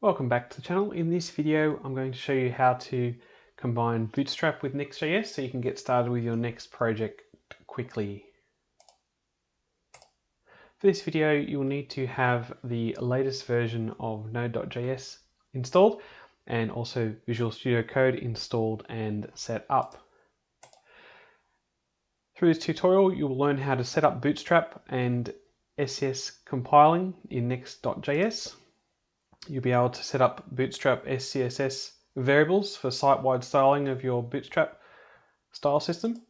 Welcome back to the channel. In this video, I'm going to show you how to combine Bootstrap with Next.js so you can get started with your next project quickly. For this video, you'll need to have the latest version of node.js installed and also Visual Studio Code installed and set up. Through this tutorial, you will learn how to set up Bootstrap and SCSS compiling in Next.js. You'll be able to set up Bootstrap SCSS variables for site-wide styling of your Bootstrap style system,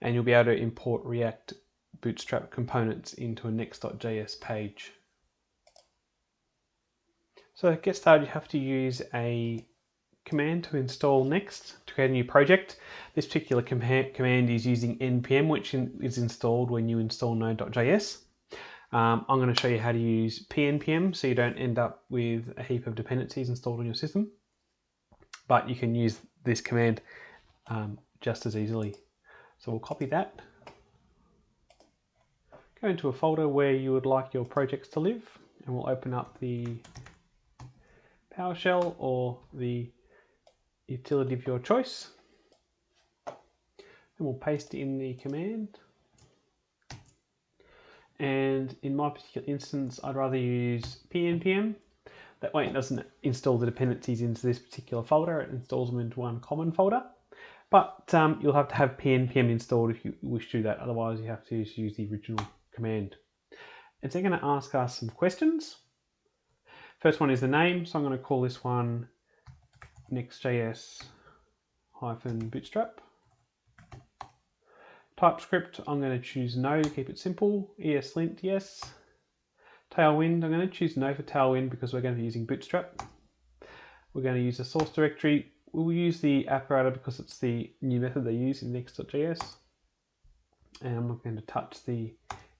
and you'll be able to import React Bootstrap components into a Next.js page. So to get started, you have to use a command to install Next to create a new project. This particular command is using npm, which is installed when you install node.js. I'm going to show you how to use pnpm so you don't end up with a heap of dependencies installed on your system, but you can use this command just as easily. So we'll copy that, go into a folder where you would like your projects to live, and we'll open up the PowerShell or the utility of your choice, and we'll paste in the command. And in my particular instance, I'd rather use pnpm. That way it doesn't install the dependencies into this particular folder, it installs them into one common folder. But you'll have to have pnpm installed if you wish to do that, otherwise you have to just use the original command. It's then going to ask us some questions. First one is the name, so I'm going to call this one Next.js-Bootstrap. TypeScript, I'm going to choose no to keep it simple. ESLint, yes. Tailwind, I'm going to choose no for Tailwind because we're going to be using Bootstrap. We're going to use the source directory. We'll use the apparator because it's the new method they use in Next.js. And I'm not going to touch the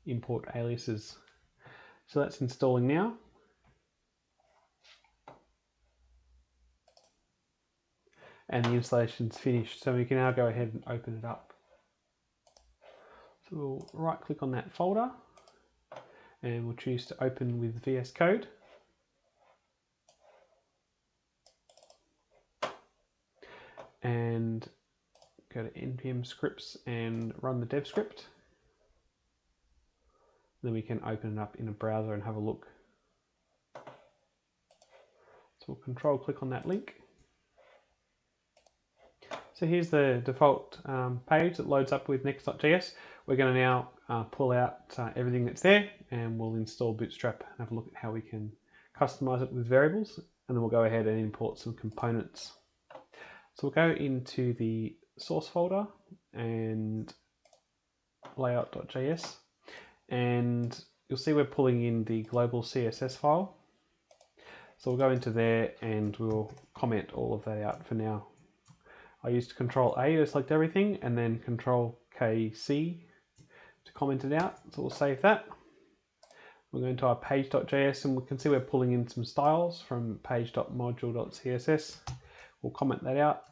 import aliases. So that's installing now. And the installation's finished. So we can now go ahead and open it up. So we'll right click on that folder and we'll choose to open with vscode. And go to npm scripts and run the dev script. Then we can open it up in a browser and have a look. So we'll control click on that link. So here's the default page that loads up with Next.js. We're going to now pull out everything that's there and we'll install Bootstrap and have a look at how we can customize it with variables, and then we'll go ahead and import some components. So we'll go into the source folder and layout.js, and you'll see we're pulling in the global CSS file. So we'll go into there and we'll comment all of that out for now. I used Control A to select everything and then Control KC to comment it out. So we'll save that. We'll go into our page.js and we can see we're pulling in some styles from page.module.css. We'll comment that out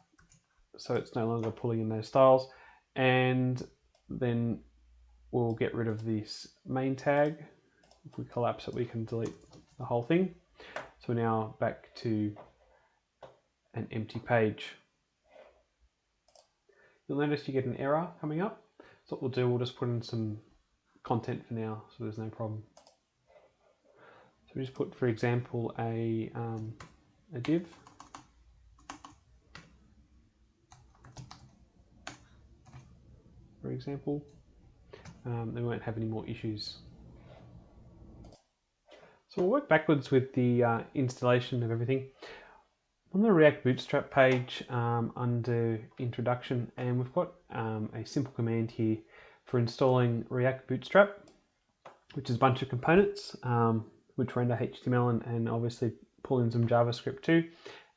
so it's no longer pulling in those styles, and then we'll get rid of this main tag. If we collapse it, we can delete the whole thing. So we're now back to an empty page. You'll notice you get an error coming up. So what we'll do, we'll just put in some content for now, so there's no problem. So we just put, for example, a div. For example, then we won't have any more issues. So we'll work backwards with the installation of everything. On the React Bootstrap page under Introduction, and we've got a simple command here for installing React Bootstrap, which is a bunch of components which render HTML and obviously pull in some JavaScript too.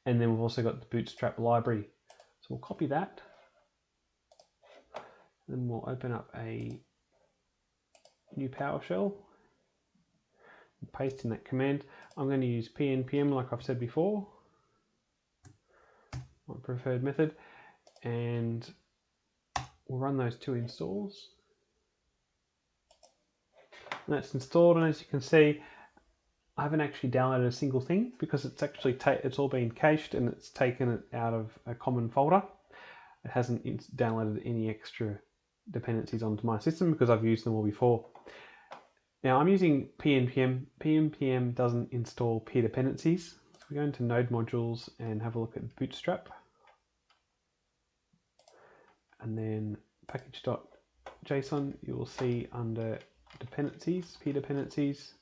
And then we've also got the Bootstrap library. So we'll copy that. Then we'll open up a new PowerShell. We'll paste in that command. I'm going to use pnpm like I've said before, my preferred method, and we'll run those two installs. And that's installed, and as you can see, I haven't actually downloaded a single thing because it's actually it's all been cached and it's taken it out of a common folder. It hasn't downloaded any extra dependencies onto my system because I've used them all before. Now I'm using pnpm. Pnpm doesn't install peer dependencies. So we go into node modules and have a look at Bootstrap. And then package.json, you will see under dependencies, peer dependencies,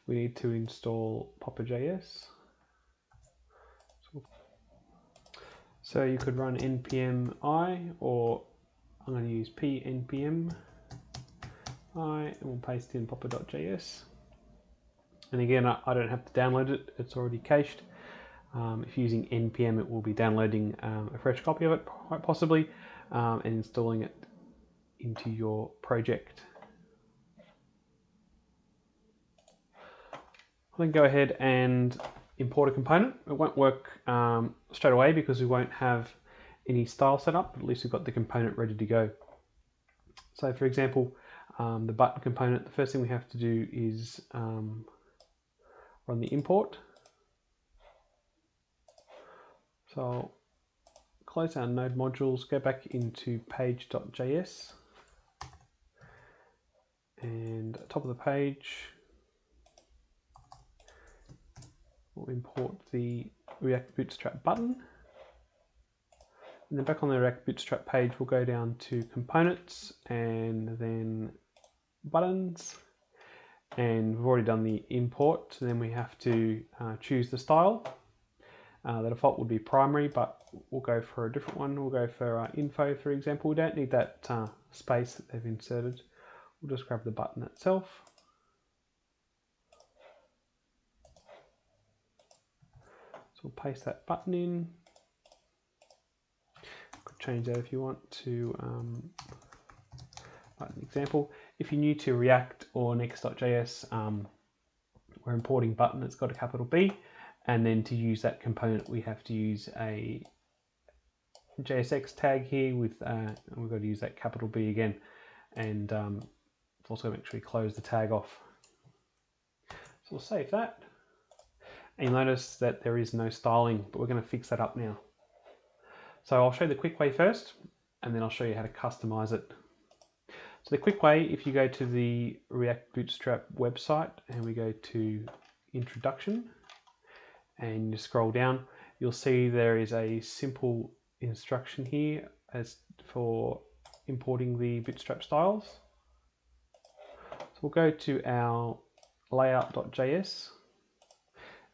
we need to install popper.js. So you could run npm I, or I'm going to use pnpm I, and we'll paste in popper.js. And again, I don't have to download it, it's already cached. If you're using npm, it will be downloading a fresh copy of it, quite possibly, and installing it into your project. I'll then go ahead and import a component. It won't work straight away because we won't have any style set up, but at least we've got the component ready to go. So for example, the button component, the first thing we have to do is run the import. So I'll close our node modules, go back into page.js, and at the top of the page, we'll import the React Bootstrap button. And then back on the React Bootstrap page, we'll go down to components and then buttons. And we've already done the import, so then we have to choose the style. The default would be primary, but we'll go for a different one. We'll go for info, for example. We don't need that space that they've inserted. We'll just grab the button itself. So we'll paste that button in. Could change that if you want to. An example, if you're new to React or Next.js, we're importing button that's got a capital B, and then to use that component we have to use a JSX tag here with, and we've got to use that capital B again, and also make sure we close the tag off. So we'll save that, and you'll notice that there is no styling, but we're going to fix that up now. So I'll show you the quick way first, and then I'll show you how to customize it. So the quick way, if you go to the React Bootstrap website and we go to Introduction and you scroll down, you'll see there is a simple instruction here as for importing the Bootstrap styles. So we'll go to our layout.js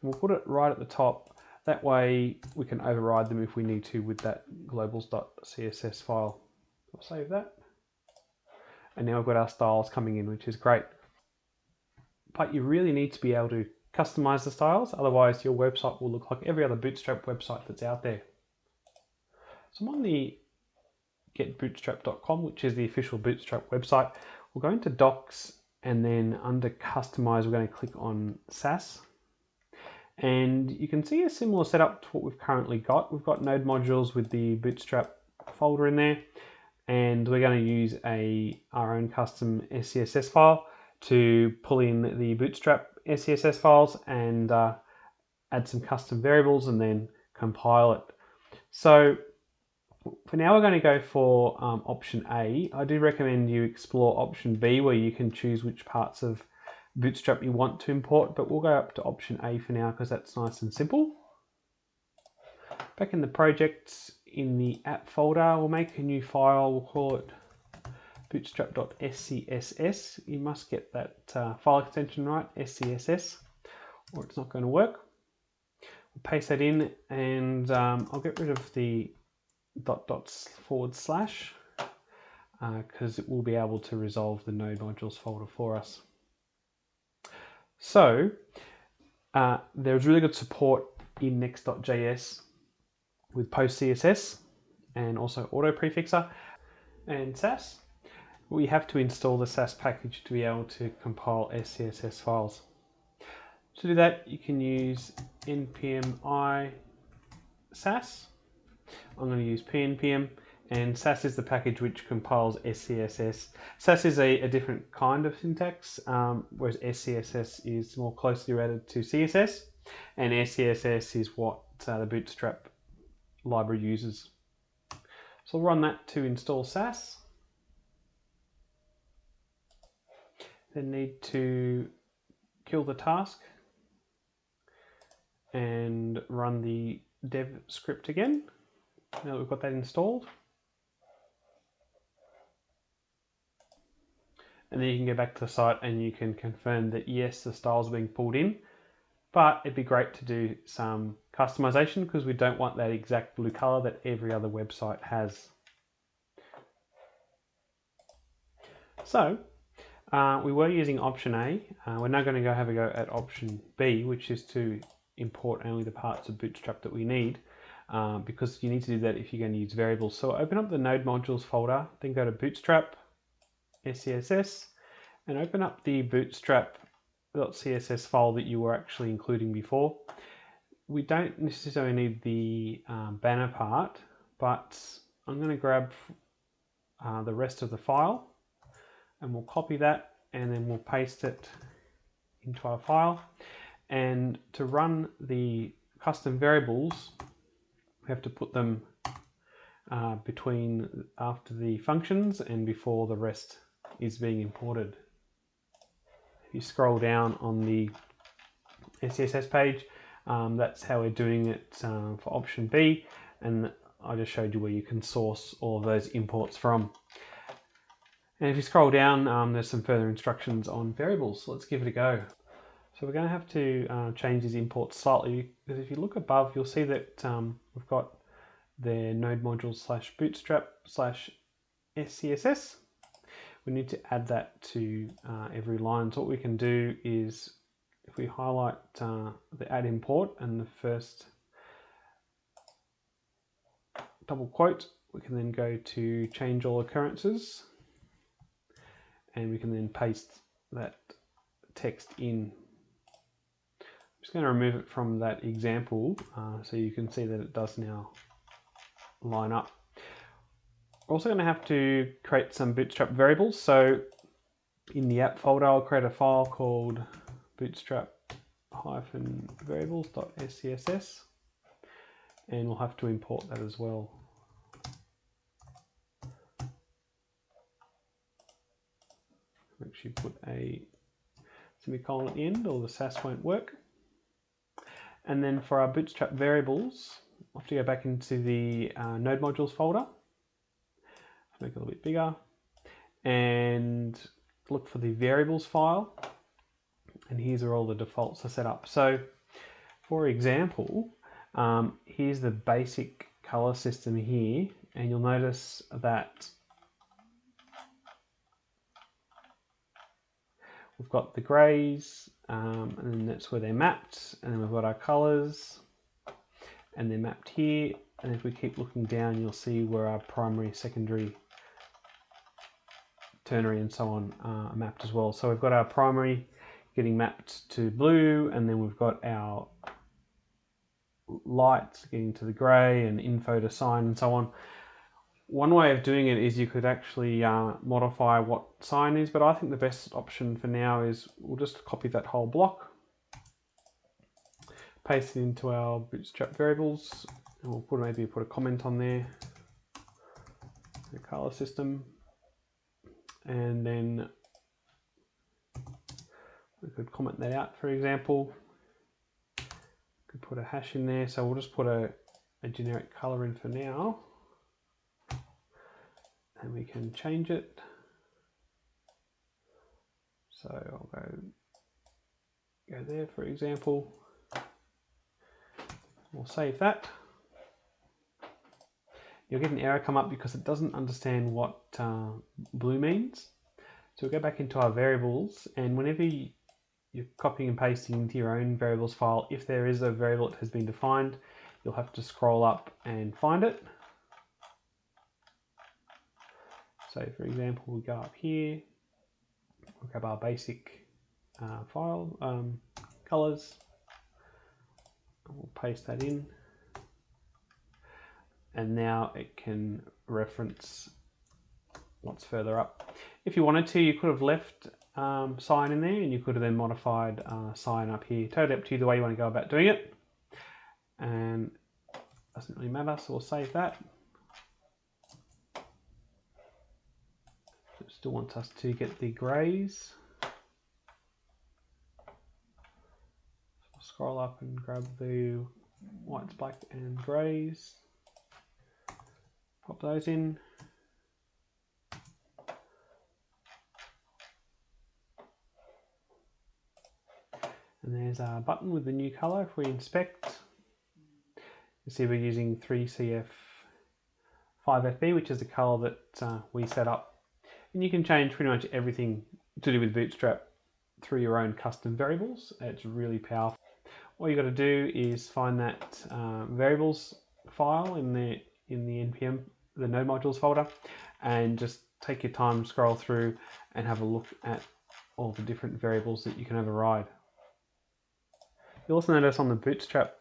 and we'll put it right at the top. That way we can override them if we need to with that globals.css file. I'll save that. And now we've got our styles coming in, which is great. But you really need to be able to customize the styles, otherwise your website will look like every other Bootstrap website that's out there. So I'm on the getbootstrap.com, which is the official Bootstrap website. We'll go into docs, and then under customize, we're going to click on SASS. And you can see a similar setup to what we've currently got. We've got node modules with the Bootstrap folder in there. And we're going to use our own custom SCSS file to pull in the Bootstrap SCSS files and add some custom variables and then compile it. So for now we're going to go for option A. I do recommend you explore option B, where you can choose which parts of Bootstrap you want to import, but we'll go up to option A for now because that's nice and simple. Back in the projects, in the app folder, we'll make a new file. We'll call it bootstrap.scss. You must get that file extension right, SCSS, or it's not going to work. We'll paste that in, and I'll get rid of the ... because it will be able to resolve the node modules folder for us. So there's really good support in Next.js with post CSS and also auto prefixer and SASS. We have to install the SASS package to be able to compile SCSS files. To do that, you can use npm I SASS. I'm going to use pnpm, and SASS is the package which compiles SCSS. SASS is a different kind of syntax, whereas SCSS is more closely related to CSS, and SCSS is what the Bootstrap library uses. So I'll run that to install SASS. Then need to kill the task and run the dev script again, now that we've got that installed. And then you can go back to the site and you can confirm that yes, the styles are being pulled in, but it'd be great to do some customization because we don't want that exact blue color that every other website has. So we were using option A. We're now going to go have a go at option B, which is to import only the parts of Bootstrap that we need, because you need to do that if you're going to use variables. So open up the node modules folder, then go to Bootstrap, SCSS, and open up the bootstrap.css file that you were actually including before. We don't necessarily need the banner part, but I'm going to grab the rest of the file and we'll copy that and then we'll paste it into our file. And to run the custom variables, we have to put them after the functions and before the rest is being imported. If you scroll down on the SCSS page, that's how we're doing it for option B, and I just showed you where you can source all of those imports from. And if you scroll down, there's some further instructions on variables. So let's give it a go. So we're going to have to change these imports slightly, because if you look above, you'll see that we've got the node modules /bootstrap /SCSS. We need to add that to every line. So what we can do is, if we highlight the add import and the first double quote, we can then go to change all occurrences, and we can then paste that text in. I'm just going to remove it from that example so you can see that it does now line up. We're also going to have to create some Bootstrap variables. So in the app folder, I'll create a file called bootstrap-variables.scss, and we'll have to import that as well. Make sure you put a semicolon at the end or the SASS won't work. And then for our Bootstrap variables, we'll have to go back into the node modules folder, make it a little bit bigger, and look for the variables file. And here's where all the defaults are set up. So for example, here's the basic color system here, and you'll notice that we've got the grays, and then that's where they're mapped, and then we've got our colors, and they're mapped here. And if we keep looking down, you'll see where our primary, secondary, ternary, and so on are mapped as well. So we've got our primary getting mapped to blue, and then we've got our lights getting to the grey, and info to sign, and so on. One way of doing it is you could actually modify what sign is, but I think the best option for now is we'll just copy that whole block, paste it into our Bootstrap variables, and we'll maybe put a comment on there, the color system, and then we could comment that out, for example. Could put a hash in there, so we'll just put a generic color in for now, and we can change it. So I'll go there, for example. We'll save that. You'll get an error come up because it doesn't understand what blue means. So we'll go back into our variables, and whenever you're copying and pasting into your own variables file, if there is a variable that has been defined, you'll have to scroll up and find it. So for example, we go up here, we'll grab our basic file, colors, and we'll paste that in. and now it can reference what's further up. If you wanted to, you could have left sign in there, and you could have then modified sign up here. Totally up to you the way you want to go about doing it, and doesn't really matter, so we'll save that. It still wants us to get the greys. So scroll up and grab the whites, black and greys. Pop those in. And there's our button with the new color. If we inspect, you see we're using 3CF5FB, which is the color that we set up. And you can change pretty much everything to do with Bootstrap through your own custom variables. It's really powerful. All you got to do is find that variables file in the npm, the node modules folder, and just take your time, scroll through, and have a look at all the different variables that you can override. You'll also notice on the Bootstrap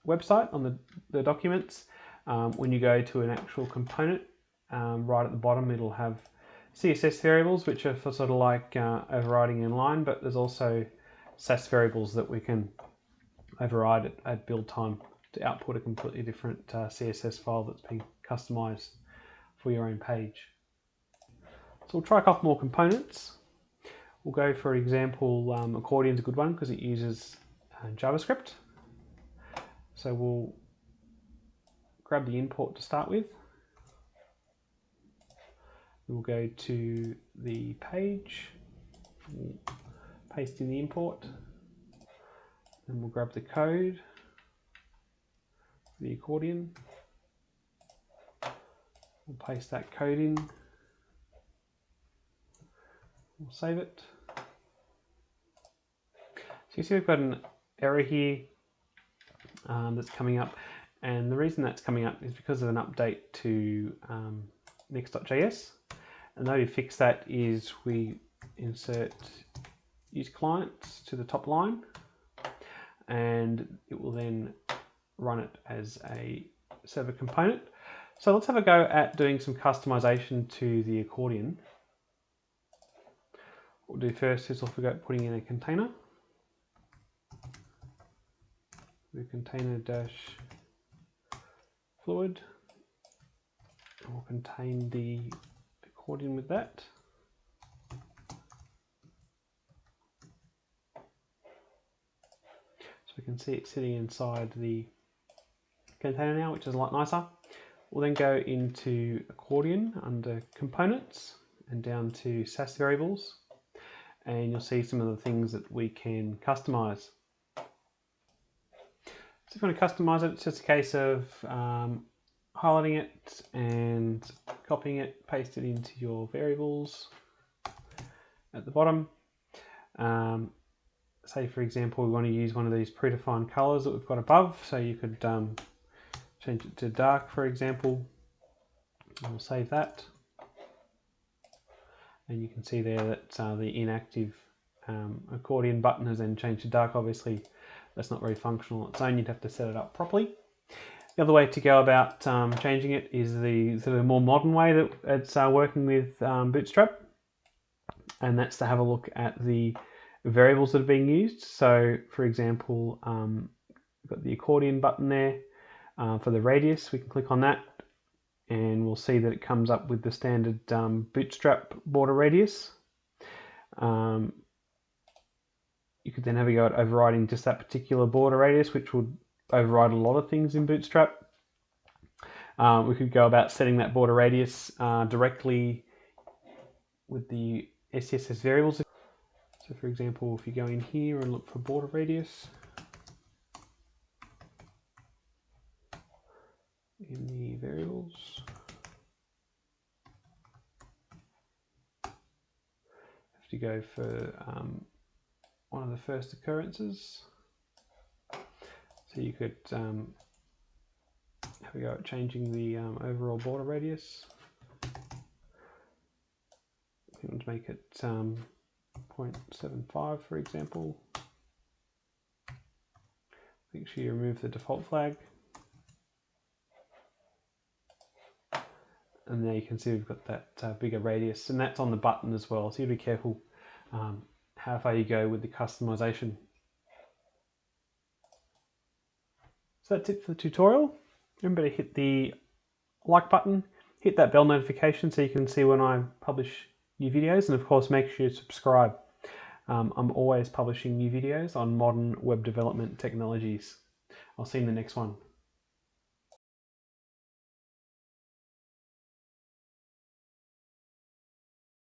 website, on the documents, when you go to an actual component, right at the bottom it'll have CSS variables, which are for sort of like overriding in line, but there's also SASS variables that we can override at build time to output a completely different CSS file that's been customized for your own page. So we'll try a couple more components. We'll go, for example, accordion's a good one because it uses JavaScript. So we'll grab the import to start with. We'll go to the page, we'll paste in the import, and we'll grab the code, the accordion. We'll paste that code in. We'll save it. So you see we've got an error here that's coming up, and the reason that's coming up is because of an update to Next.js. And the way we fix that is we insert use clients to the top line, and it will then run it as a server component. So let's have a go at doing some customization to the accordion. What we'll do first is we'll forget putting in a container. The container dash fluid will contain the accordion with that. So we can see it sitting inside the container now, which is a lot nicer. We'll then go into accordion under components and down to SASS variables, and you'll see some of the things that we can customize. So if you want to customize it, it's just a case of highlighting it and copying it, paste it into your variables at the bottom. Say for example we want to use one of these predefined colors that we've got above, so you could change it to dark, for example. We'll save that, and you can see there that the inactive accordion button has then changed to dark. Obviously that's not very functional on its own, you'd have to set it up properly. The other way to go about changing it is the sort of more modern way that it's working with Bootstrap, and that's to have a look at the variables that are being used. So for example, we've got the accordion button there for the radius. We can click on that and we'll see that it comes up with the standard Bootstrap border radius. You could then have a go at overriding just that particular border radius, which would override a lot of things in Bootstrap. We could go about setting that border radius directly with the SCSS variables. So for example, if you go in here and look for border radius in the variables, have to go for one of the first occurrences. So you could have a go at changing the overall border radius. You want to make it 0.75, for example. Make sure you remove the default flag. and there you can see we've got that bigger radius, and that's on the button as well, so you be careful how far you go with the customization. So that's it for the tutorial. Remember to hit the like button, hit that bell notification so you can see when I publish new videos, and of course make sure you subscribe. I'm always publishing new videos on modern web development technologies. I'll see you in the next one.